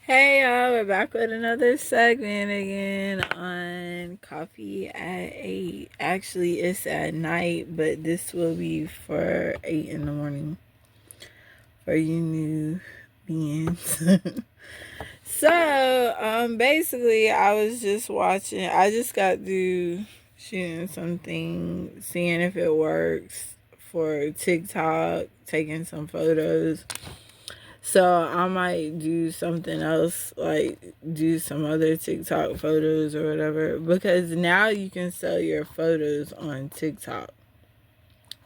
Hey y'all, we're back with another segment again on Coffee at 8. Actually, it's at night, but this will be for 8 in the morning for you new beings. Basically, I was just watching, I just got through shooting something, seeing if it works for TikTok, taking some photos. So I might do something else, like do some other TikTok photos or whatever, because now you can sell your photos on TikTok.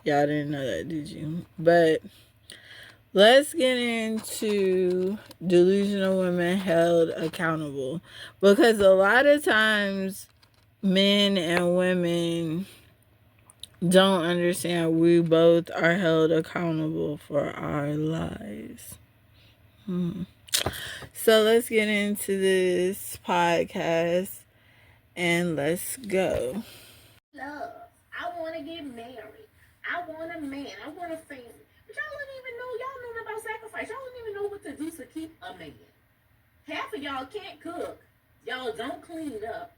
Y'all didn't know that, did you? But let's get into delusional women held accountable, because a lot of times men and women don't understand we both are held accountable for our lives. So let's get into this podcast and let's go. Love. I want to get married. I want a man. I want a family. But y'all don't even know. Y'all know nothing about sacrifice. Y'all don't even know what to do to keep a man. Half of y'all can't cook. Y'all don't clean up.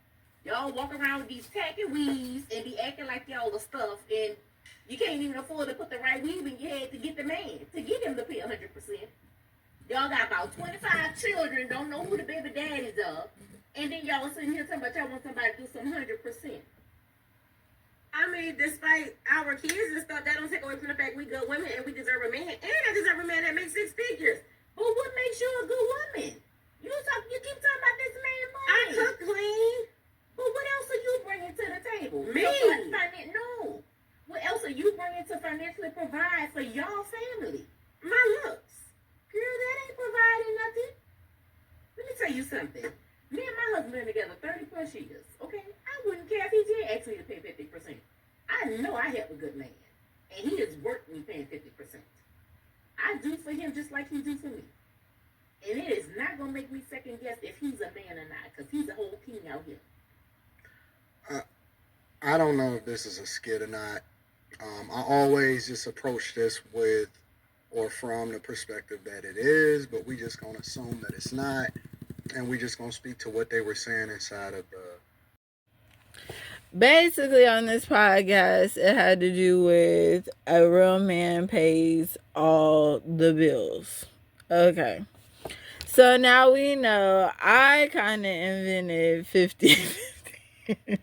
Y'all walk around with these tacky weaves and be acting like y'all the stuff. And you can't even afford to put the right weave in your head to get the man, to get him to pay 100%. Y'all got about 25 children, don't know who the baby daddies are. And then y'all sitting here talking about y'all want somebody to do some 100%. I mean, despite our kids and stuff, that don't take away from the fact we good women and we deserve a man. And I deserve a man that makes 6 figures. But what makes you a good woman? You keep talking about this man money. I cook clean. But what else are you bringing to the table? Me? No. What else are you bringing to financially provide for y'all family? My looks. Girl, that ain't providing nothing. Let me tell you something. Me and my husband been together 30 plus years, okay? I wouldn't care if he did ask me to pay 50%. I know I help a good man, and he is worth me paying 50%. I do for him just like he do for me. And it is not going to make me second guess if he's a man or not, because he's a whole king out here. I don't know if this is a skit or not. I always just approach this with or from the perspective that it is, but we just going to assume that it's not. And we just going to speak to what they were saying inside of the... Basically, on this podcast, it had to do with a real man pays all the bills. Okay. So now we know I kind of invented 50-50.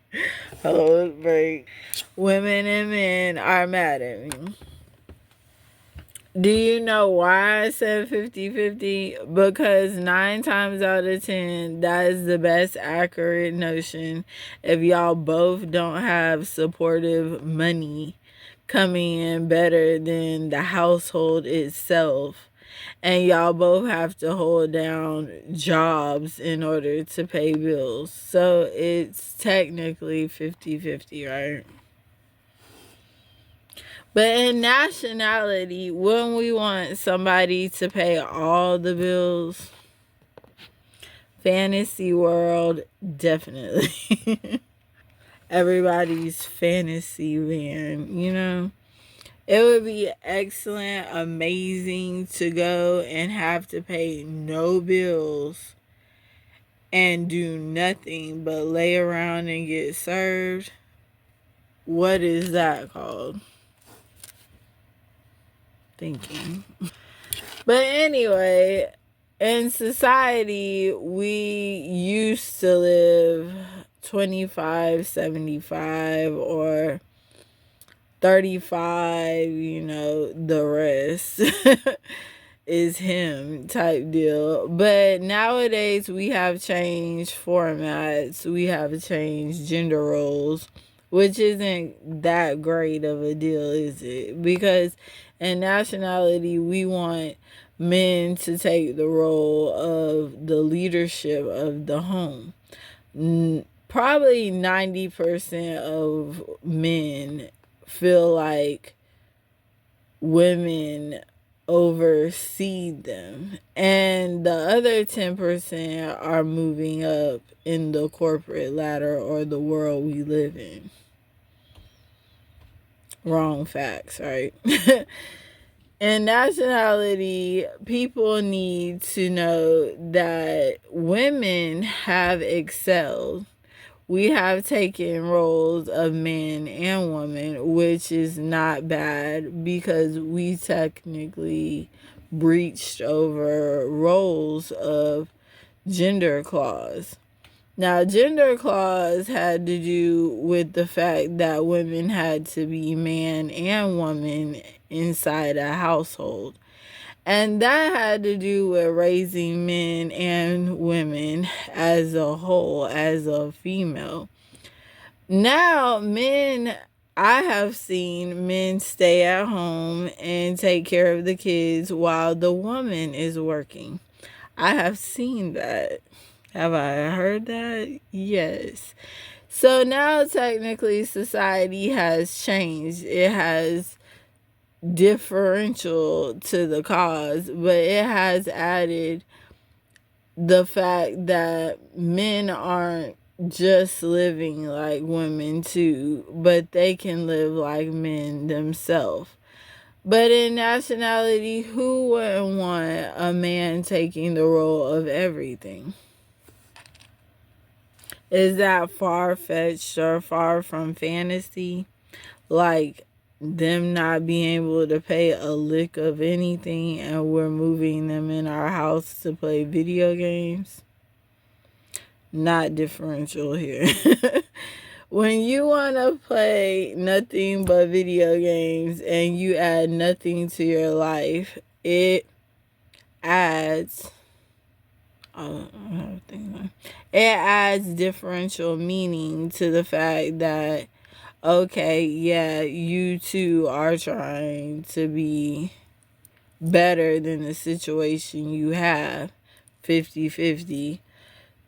Hold break. Women and men are mad at me. Do you know why I said 50-50? Because 9 times out of 10, that is the best accurate notion. If y'all both don't have supportive money coming in better than the household itself, and y'all both have to hold down jobs in order to pay bills. So it's technically 50-50, right? But in nationality, wouldn't we want somebody to pay all the bills? Fantasy world, definitely. Everybody's fantasy van, you know? It would be excellent, amazing to go and have to pay no bills and do nothing but lay around and get served. What is that called? Thinking. But anyway, in society, we used to live 25-75 or 35, the rest is him type deal. But nowadays, we have changed formats, we have changed gender roles, which isn't that great of a deal, is it? Because in nationality, we want men to take the role of the leadership of the home. Probably 90% of men feel like women oversee them, and the other 10% are moving up in the corporate ladder or the world we live in. Wrong facts, right? in nationality, people need to know that women have excelled. We have taken roles of men and women, which is not bad because we technically breached over roles of gender clause. Now, gender clause had to do with the fact that women had to be man and woman inside a household. And that had to do with raising men and women as a whole, as a female. Now, I have seen men stay at home and take care of the kids while the woman is working. I have seen that. Have I heard that? Yes. So now technically society has changed. It has differential to the cause, but it has added the fact that men aren't just living like women too, but they can live like men themselves. But in nationality, who wouldn't want a man taking the role of everything? Is that far-fetched or far from fantasy? Like them not being able to pay a lick of anything and we're moving them in our house to play video games? Not differential here. When you want to play nothing but video games and you add nothing to your life, it adds it adds differential meaning to the fact that, okay, yeah, you two are trying to be better than the situation you have. 50-50.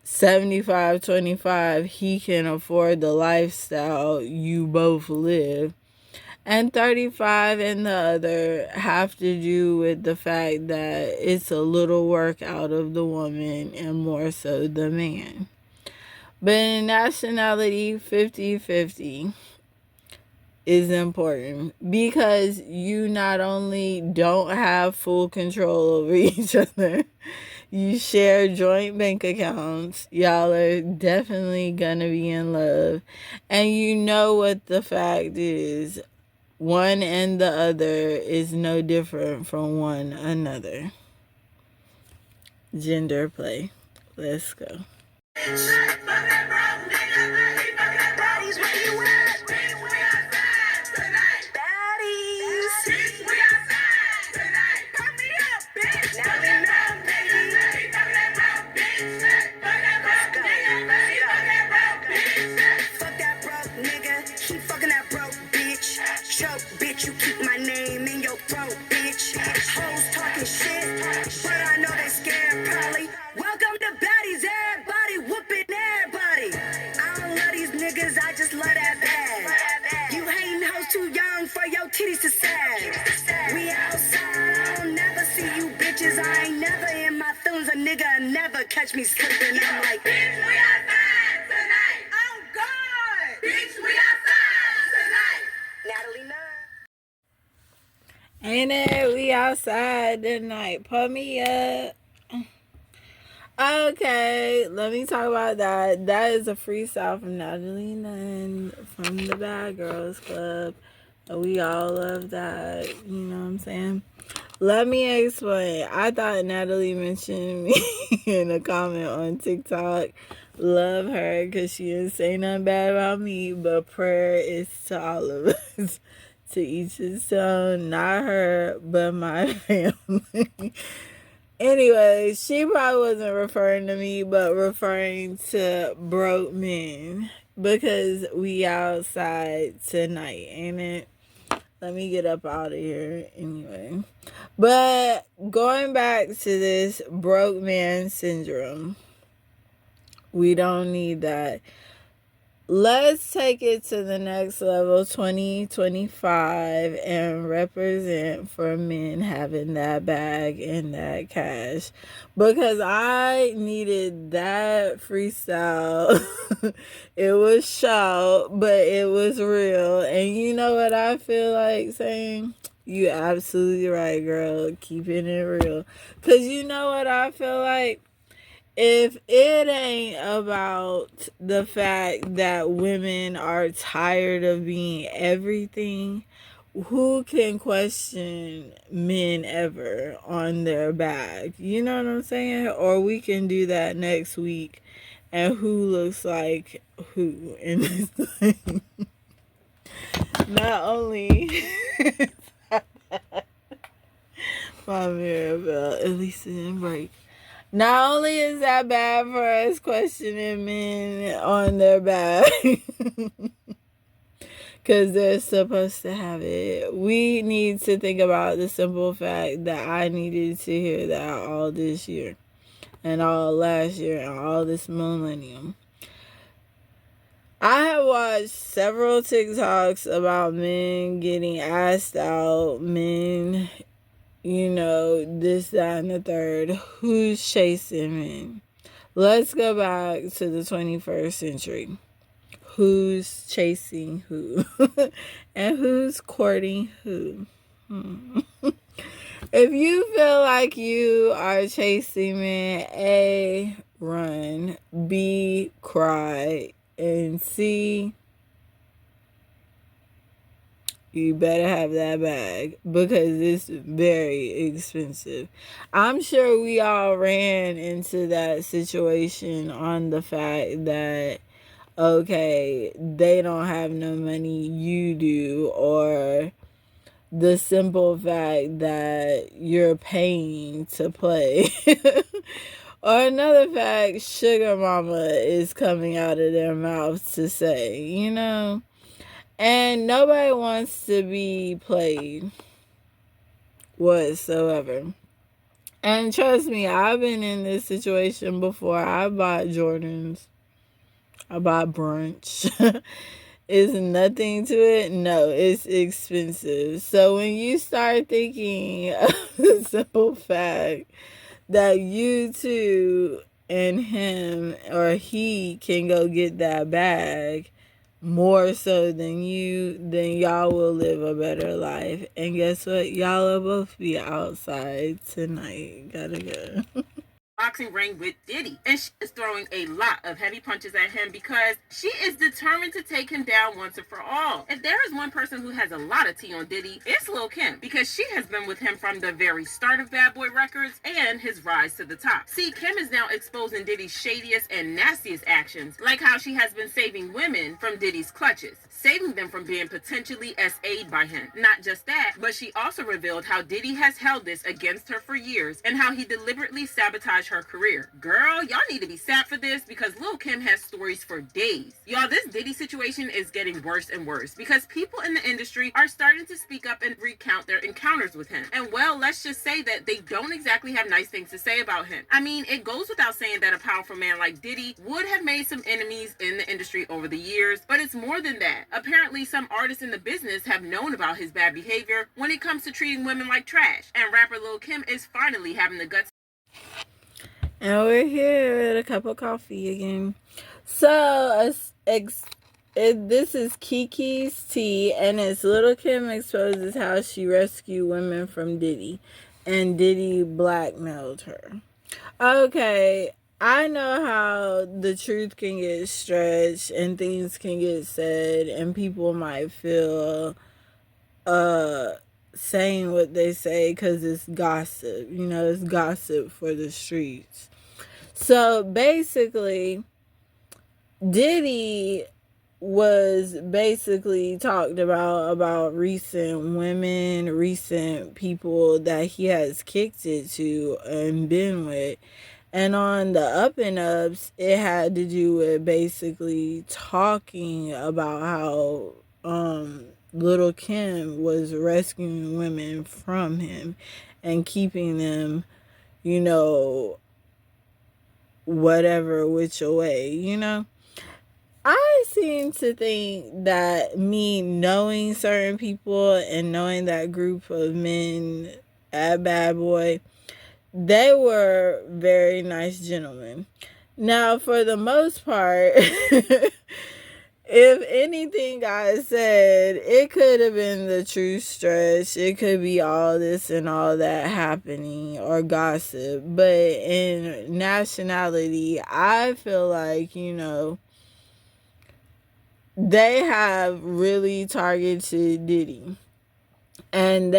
75-25, he can afford the lifestyle you both live. And 35 and the other have to do with the fact that it's a little work out of the woman and more so the man. But in nationality, 50-50 is important because you not only don't have full control over each other, you share joint bank accounts. Y'all are definitely gonna be in love. And you know what the fact is. One and the other is no different from one another. Gender play. Let's go. Bitch, you keep my name in your throat, bitch. Hoes talking shit, but I know they scared, probably. Welcome to Baddies, everybody whooping everybody. I don't love these niggas, I just love that bad. You hating hoes too young for your titties to sag. We outside, I don't never see you bitches. I ain't never in my feelings, a nigga never catch me slipping. I'm like, bitch, we outside tonight. Oh God, bitch, we outside tonight. Natalie Nunn. Ain't it? We outside tonight. Put me up. Okay, let me talk about that. That is a freestyle from Natalie Nunn from the Bad Girls Club. We all love that. You know what I'm saying? Let me explain. I thought Natalie mentioned me in a comment on TikTok. Love her because she didn't say nothing bad about me, but prayer is to all of us. To each his own, not her, but my family. Anyway, she probably wasn't referring to me, but referring to broke men. Because we outside tonight, ain't it? Let me get up out of here anyway. But going back to this broke man syndrome, we don't need that. Let's take it to the next level, 2025, and represent for men having that bag and that cash. Because I needed that freestyle. It was short, but it was real. And you know what I feel like saying? You absolutely right, girl. Keeping it real. Cause you know what I feel like? If it ain't about the fact that women are tired of being everything, who can question men ever on their back? You know what I'm saying? Or we can do that next week, and who looks like who in this thing. Not only my Mirabelle, at least it didn't break. Not only is that bad for us questioning men on their back, because they're supposed to have it, we need to think about the simple fact that I needed to hear that all this year, and all last year, and all this millennium. I have watched several TikToks about men getting asked out, men, this, that, and the third. Who's chasing men? Let's go back to the 21st century. Who's chasing who? And who's courting who? If you feel like you are chasing men, A, run. B, cry. And C, you better have that bag because it's very expensive. I'm sure we all ran into that situation on the fact that, okay, they don't have no money, you do, or the simple fact that you're paying to play. Or another fact, sugar mama is coming out of their mouths to say, And nobody wants to be played whatsoever. And trust me, I've been in this situation before. I bought Jordans. I bought brunch. Is nothing to it? No, it's expensive. So when you start thinking of the simple fact that you two and him or he can go get that bag more so than you, then y'all will live a better life. And guess what? Y'all will both be outside tonight. Gotta go. Boxing ring with Diddy, and she is throwing a lot of heavy punches at him because she is determined to take him down once and for all. If there is one person who has a lot of tea on Diddy, it's Lil' Kim, because she has been with him from the very start of Bad Boy Records and his rise to the top. See, Kim is now exposing Diddy's shadiest and nastiest actions, like how she has been saving women from Diddy's clutches, saving them from being potentially SA'd by him. Not just that, but she also revealed how Diddy has held this against her for years and how he deliberately sabotaged her career. Girl, y'all need to be sad for this because Lil' Kim has stories for days. Y'all, this Diddy situation is getting worse and worse because people in the industry are starting to speak up and recount their encounters with him. And well, let's just say that they don't exactly have nice things to say about him. I mean, it goes without saying that a powerful man like Diddy would have made some enemies in the industry over the years, but it's more than that. Apparently, some artists in the business have known about his bad behavior when it comes to treating women like trash, and rapper Lil' Kim is finally having the guts. And we're here with a cup of coffee again. So, this is Kiki's Tea, and it's Lil' Kim exposes how she rescued women from Diddy, and Diddy blackmailed her. Okay, I know how the truth can get stretched, and things can get said, and people might feel, saying what they say because it's gossip. It's gossip for the streets. So basically, Diddy was basically talked about recent women, recent people that he has kicked it to and been with. And on the up and ups, it had to do with basically talking about how Lil' Kim was rescuing women from him and keeping them, whatever which way, I seem to think that me knowing certain people and knowing that group of men at Bad Boy, they were very nice gentlemen. Now, for the most part, If anything I said, it could have been the true stretch. It could be all this and all that happening or gossip. But in nationality, I feel like, they have really targeted Diddy. And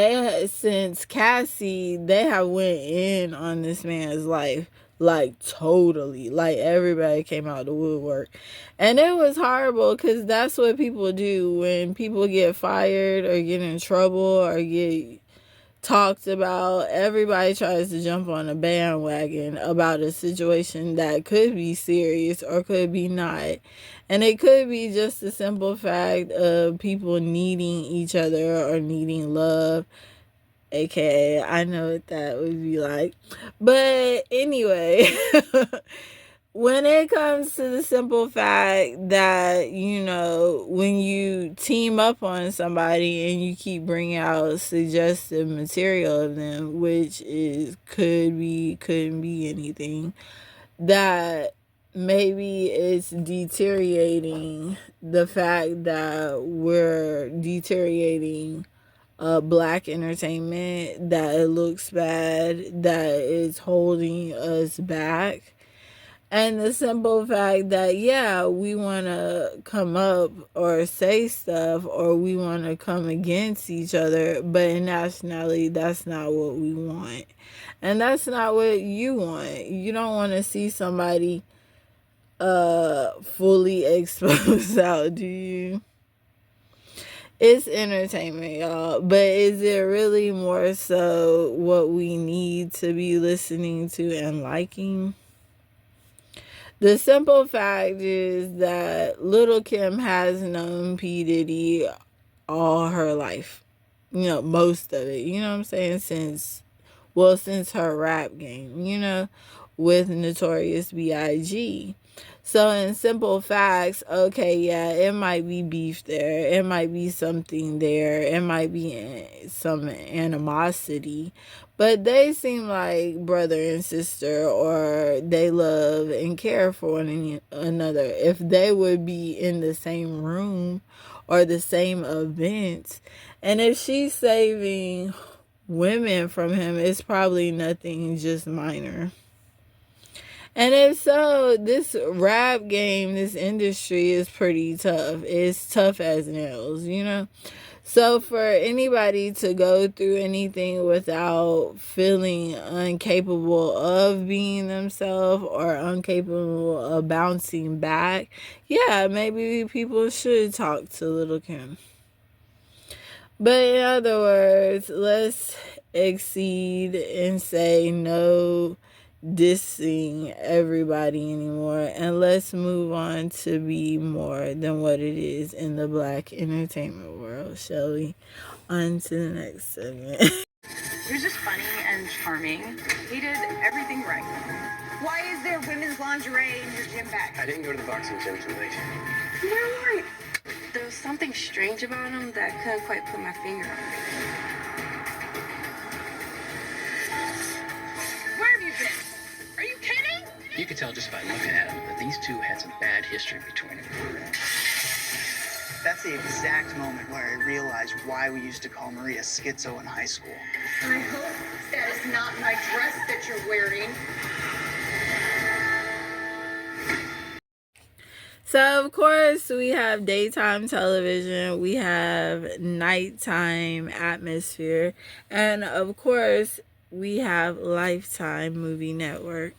since Cassie, they have went in on this man's life, like totally, like everybody came out the woodwork, and it was horrible because that's what people do when people get fired or get in trouble or get talked about. Everybody tries to jump on a bandwagon about a situation that could be serious or could be not. And it could be just the simple fact of people needing each other or needing love, aka I know what that would be like. But anyway, when it comes to the simple fact that, when you team up on somebody and you keep bringing out suggestive material of them, which couldn't be anything, that maybe it's deteriorating the fact that we're deteriorating black entertainment, that it looks bad, that it's holding us back. And the simple fact that, yeah, we want to come up or say stuff or we want to come against each other, but in nationality, that's not what we want. And that's not what you want. You don't want to see somebody fully exposed out, do you? It's entertainment, y'all. But is it really more so what we need to be listening to and liking? The simple fact is that Little Kim has known P. Diddy all her life. Most of it. You know what I'm saying? Since her rap game, with Notorious B.I.G. So in simple facts, okay, yeah, it might be beef there. It might be something there. It might be some animosity. But they seem like brother and sister, or they love and care for one another. If they would be in the same room or the same event, and if she's saving women from him, it's probably nothing just minor. And if so, this rap game, this industry is pretty tough. It's tough as nails, So for anybody to go through anything without feeling incapable of being themselves or incapable of bouncing back, yeah, maybe people should talk to Little Kim. But in other words, let's exceed and say no dissing everybody anymore, and let's move on to be more than what it is in the black entertainment world, shall we? On to the next segment. He was just funny and charming. He did everything right. Why is there women's lingerie in your gym bag? I didn't go to the boxing gym too late. Where were you? There was something strange about him that I couldn't quite put my finger on. Where have you been? Are you kidding? You could tell just by looking at them that these two had some bad history between them. That's the exact moment where I realized why we used to call Maria schizo in high school. I hope that is not my dress that you're wearing. So, of course, we have daytime television, we have nighttime atmosphere, and of course, we have Lifetime Movie Network.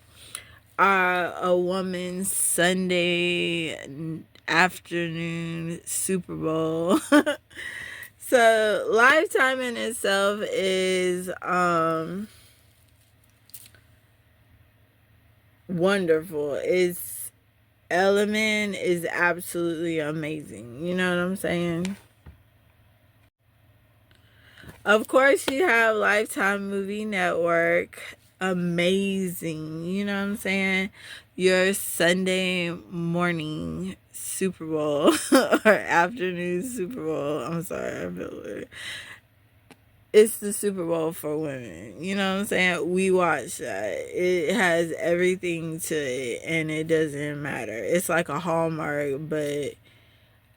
A woman's Sunday afternoon Super Bowl. So, Lifetime in itself is wonderful. Element is absolutely amazing. You know what I'm saying? Of course, you have Lifetime Movie Network. Amazing. You know what I'm saying? Your Sunday morning Super Bowl or afternoon Super Bowl. I'm sorry, I feel weird. It's the Super Bowl for women. You know what I'm saying? We watch that. It has everything to it, and it doesn't matter. It's like a Hallmark, but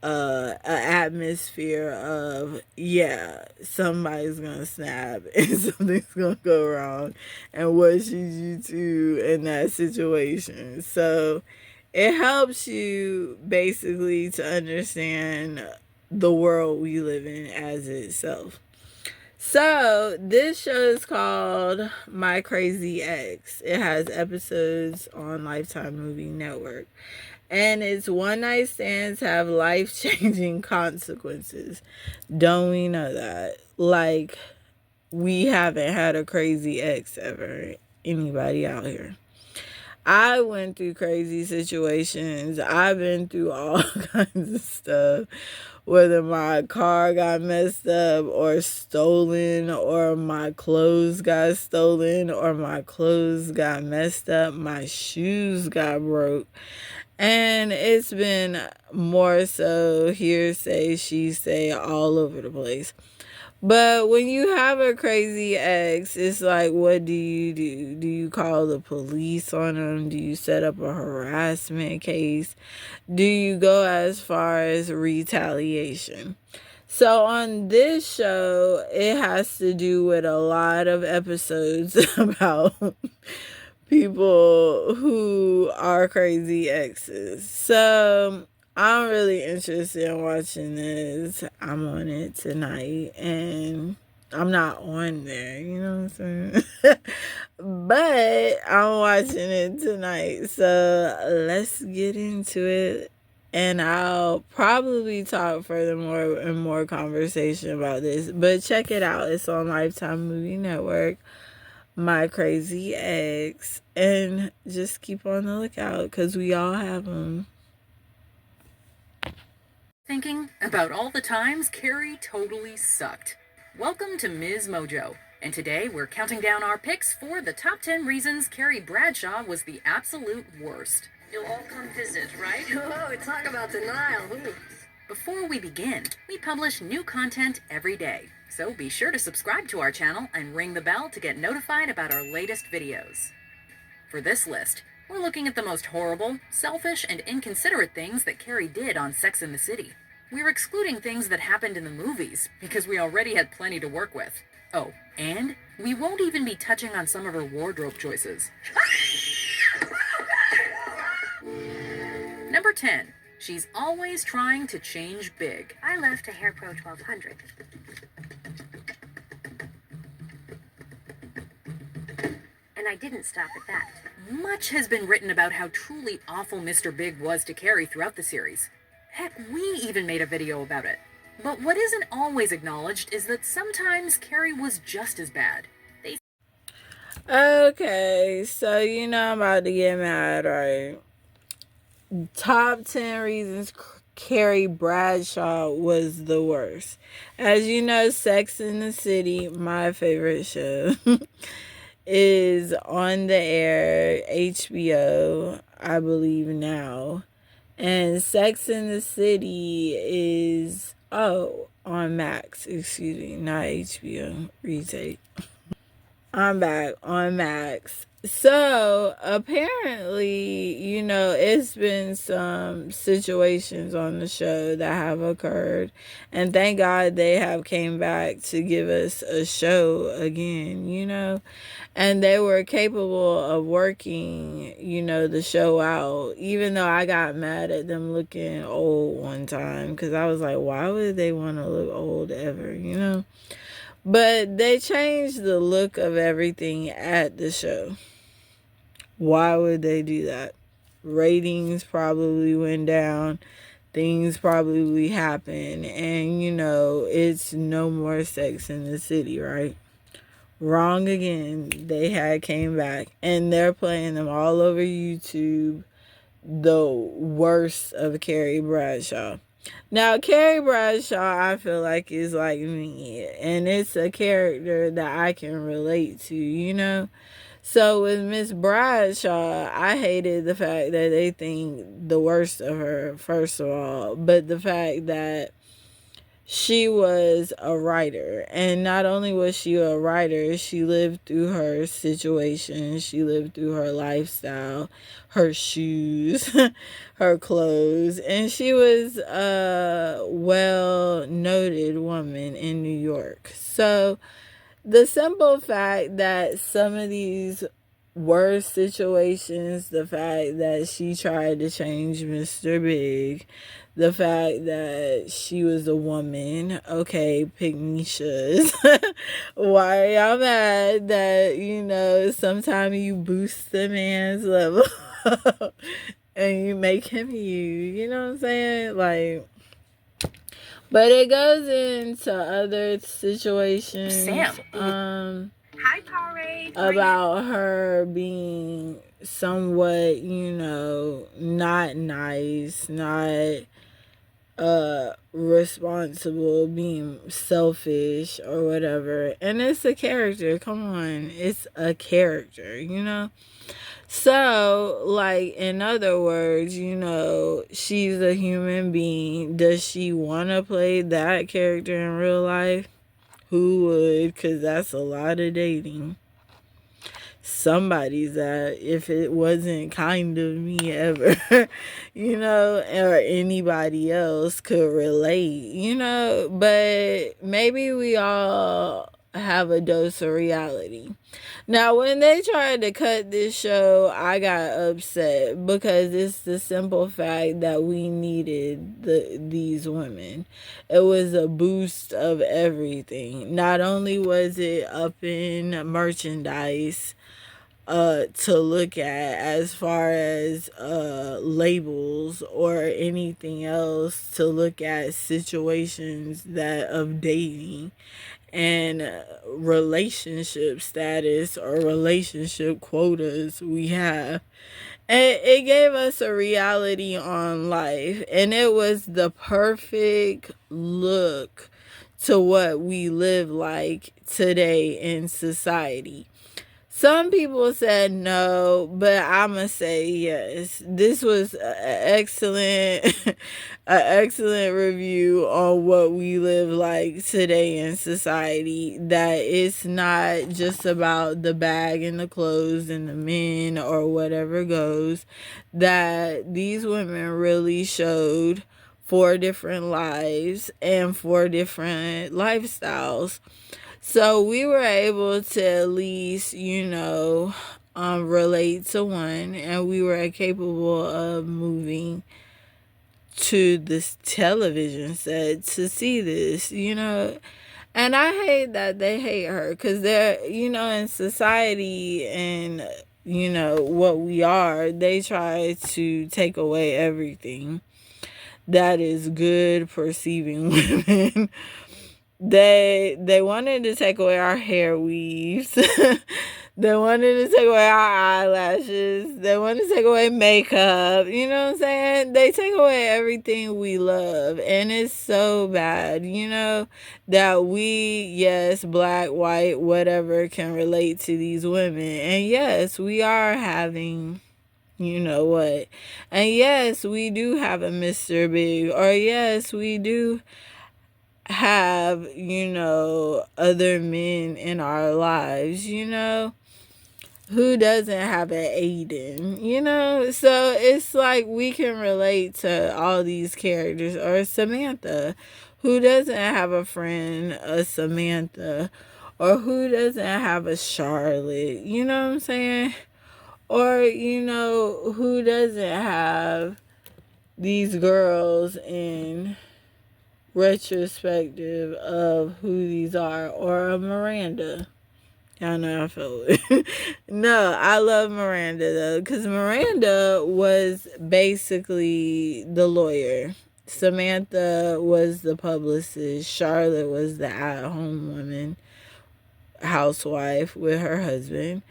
an atmosphere of, yeah, somebody's gonna snap and something's gonna go wrong, and what should you do in that situation. So it helps you basically to understand the world we live in as itself. So this show is called My Crazy Ex. It has episodes on Lifetime Movie Network. And its one night stands have life-changing consequences. Don't we know that? Like, we haven't had a crazy ex ever. Anybody out here? I went through crazy situations. I've been through all kinds of stuff. Whether my car got messed up or stolen, or my clothes got stolen, or my clothes got messed up, my shoes got broke. And it's been more so hearsay, she say, all over the place. But when you have a crazy ex, it's like, what do you do? Do you call the police on them? Do you set up a harassment case? Do you go as far as retaliation? So on this show, it has to do with a lot of episodes about people who are crazy exes. So I'm really interested in watching this. I'm on it tonight, and I'm not on there, you know what I'm saying? But I'm watching it tonight. So let's get into it. And I'll probably talk furthermore and more conversation about this. But check it out. It's on Lifetime Movie Network. My Crazy Ex. And just keep on the lookout, because we all have them. Thinking about all the times Carrie totally sucked. Welcome to Ms. Mojo, and today we're counting down our picks for the top 10 reasons Carrie Bradshaw was the absolute worst. You'll all come visit, right? Whoa, talk about denial. Before we begin, we publish new content every day, so be sure to subscribe to our channel and ring the bell to get notified about our latest videos. For this list, we're looking at the most horrible, selfish, and inconsiderate things that Carrie did on Sex and the City. We're excluding things that happened in the movies because we already had plenty to work with. Oh, and we won't even be touching on some of her wardrobe choices. Number 10. She's always trying to change big. I left a Hair Pro 1200. And I didn't stop at that. Much has been written about how truly awful Mr. Big was to Carrie throughout the series. Heck, we even made a video about it. But what isn't always acknowledged is that sometimes Carrie was just as bad. Okay, so you know I'm about to get mad, right? Top 10 reasons Carrie Bradshaw was the worst. As you know, Sex and the City, my favorite show, is on the air, HBO, I believe now. And Sex and the City is, on Max, excuse me, not HBO, retake. I'm back on Max. So apparently, you know, it's been some situations on the show that have occurred, and thank God they have came back to give us a show again, you know, and they were capable of working, you know, the show out, even though I got mad at them looking old one time, because I was like, why would they want to look old ever, you know? But they changed the look of everything at the show. Why would they do that? Ratings probably went down. Things probably happened. And, you know, it's no more Sex in the City, right? Wrong again. They had came back. And they're playing them all over YouTube. The worst of Carrie Bradshaw. Now, Carrie Bradshaw, I feel like, is like me. And it's a character that I can relate to, you know? So with Miss Bradshaw, I hated the fact that they think the worst of her, first of all. But the fact that she was a writer. And not only was she a writer, she lived through her situation, she lived through her lifestyle, her shoes, her clothes, and she was a well noted woman in New York. So the simple fact that some of these worst situations, the fact that she tried to change Mr. Big, the fact that she was a woman, okay, pygmishas. Why are y'all mad that, you know, sometimes you boost the man's level and you make him you know what I'm saying? Like, but it goes into other situations. Sam. Hi, Powerade. About her being somewhat, you know, not nice, not responsible, being selfish or whatever. And it's a character. Come on. It's a character, you know? So, like, in other words, you know, she's a human being. Does she want to play that character in real life? Who would? Because that's a lot of dating. Somebody's that, if it wasn't kind of me ever, you know, or anybody else could relate, you know, but maybe we all have a dose of reality. Now, when they tried to cut this show, I got upset because it's the simple fact that we needed these women. It was a boost of everything. Not only was it up in merchandise, to look at as far as labels or anything else, to look at situations that of dating and relationship status or relationship quotas we have. And it gave us a reality on life, and it was the perfect look to what we live like today in society. Some people said no, but I'ma say yes. This was an excellent review on what we live like today in society. That it's not just about the bag and the clothes and the men or whatever goes. That these women really showed 4 different lives and 4 different lifestyles. So we were able to at least, you know, relate to one, and we were capable of moving to this television set to see this, you know. And I hate that they hate her, because they're, you know, in society and, you know, what we are, they try to take away everything that is good perceiving women. They wanted to take away our hair weaves. They wanted to take away our eyelashes. They wanted to take away makeup. You know what I'm saying? They take away everything we love. And it's so bad, you know, that we, yes, black, white, whatever, can relate to these women. And yes, we are having, you know what. And yes, we do have a Mr. Big. Or yes, we do have, you know, other men in our lives, you know. Who doesn't have an Aiden, you know? So it's like we can relate to all these characters. Or Samantha. Who doesn't have a friend, a Samantha? Or who doesn't have a Charlotte? You know what I'm saying? Or, you know, who doesn't have these girls in retrospective of who these are? Or a Miranda. Y'all know I felt it. No, I love Miranda though, because Miranda was basically the lawyer. Samantha was the publicist. Charlotte was the at-home woman, housewife with her husband.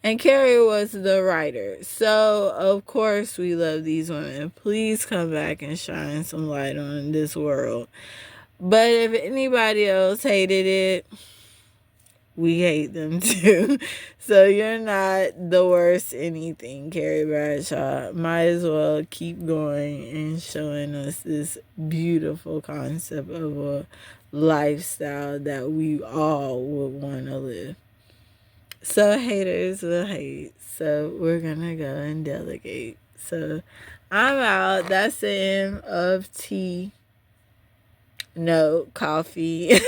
And Carrie was the writer. So, of course, we love these women. Please come back and shine some light on this world. But if anybody else hated it, we hate them too. So you're not the worst anything, Carrie Bradshaw. Might as well keep going and showing us this beautiful concept of a lifestyle that we all would want to live. So haters will hate. So we're gonna go and delegate. So I'm out. That's the end of tea. No, coffee.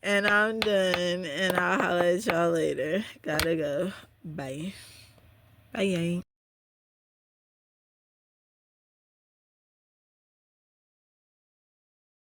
And I'm done. And I'll holler at y'all later. Gotta go. Bye. Bye.